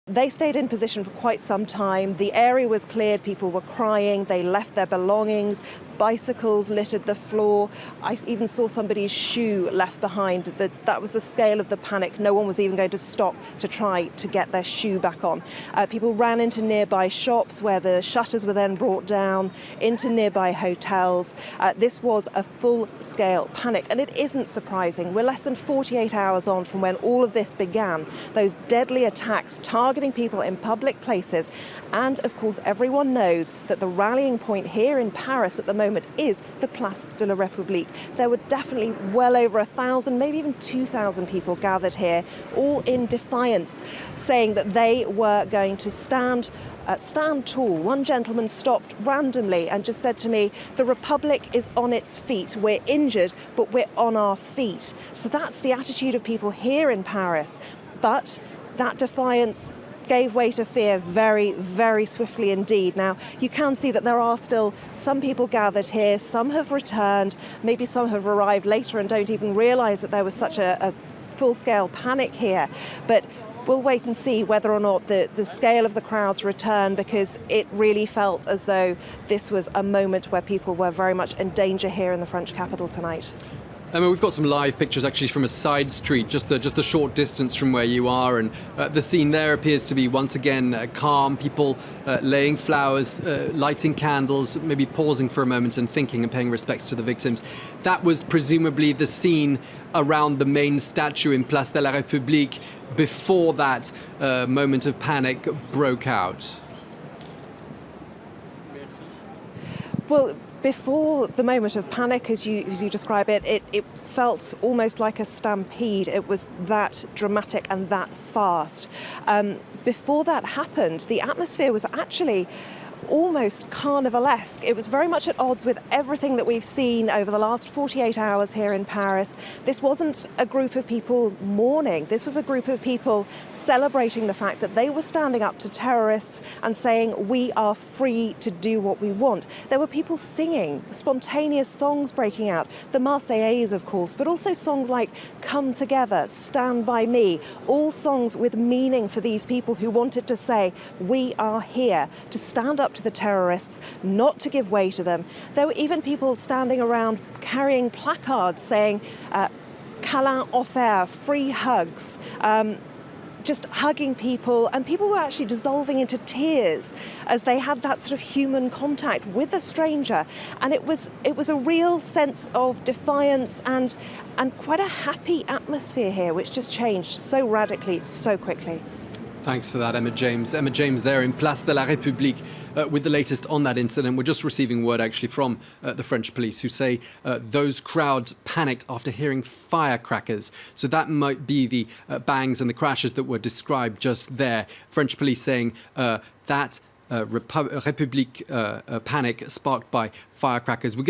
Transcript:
They stayed in position for quite some time. The area was cleared, people were crying, they left their belongings, bicycles littered the floor. I even saw somebody's shoe left behind. That was the scale of the panic. No one was even going to stop to try to get their shoe back on. People ran into nearby shops where the shutters were then brought down, into nearby hotels. This was a full-scale panic, and it isn't surprising. We're less than 48 hours on from when all of this began. Those deadly attacks targeting people in public places. And of course, everyone knows that the rallying point here in Paris at the moment is the Place de la République. There were definitely well over 1,000, maybe even 2,000 people gathered here, all in defiance, saying that they were going to stand tall. One gentleman stopped randomly and just said to me, "The Republic is on its feet. We're injured, but we're on our feet." So that's the attitude of people here in Paris. But that defiance gave way to fear very, very swiftly indeed. Now, you can see that there are still some people gathered here. Some have returned. Maybe some have arrived later and don't even realise that there was such a full-scale panic here. But we'll wait and see whether or not the scale of the crowds return, because it really felt as though this was a moment where people were very much in danger here in the French capital tonight. Emma, we've got some live pictures actually from a side street, just a short distance from where you are, and the scene there appears to be once again calm. People laying flowers, lighting candles, maybe pausing for a moment and thinking and paying respects to the victims. That was presumably the scene around the main statue in Place de la République before that moment of panic broke out. Well, before the moment of panic, as you describe it, it felt almost like a stampede. It was that dramatic and that fast. Before that happened, the atmosphere was actually almost carnivalesque. It was very much at odds with everything that we've seen over the last 48 hours here in Paris. This wasn't a group of people mourning. This was a group of people celebrating the fact that they were standing up to terrorists and saying, "We are free to do what we want." There were people singing, spontaneous songs breaking out, the Marseillaise, of course, but also songs like "Come Together," "Stand By Me," all songs with meaning for these people who wanted to say, "We are here to stand up to the terrorists, not to give way to them." There were even people standing around carrying placards saying "Câlin offert," free hugs, just hugging people, and people were actually dissolving into tears as they had that sort of human contact with a stranger. And it was a real sense of defiance and quite a happy atmosphere here, which just changed so radically, so quickly. Thanks for that, Emma James. Emma James there in Place de la République with the latest on that incident. We're just receiving word actually from the French police, who say those crowds panicked after hearing firecrackers. So that might be the bangs and the crashes that were described just there. French police saying that République panic sparked by firecrackers. We're going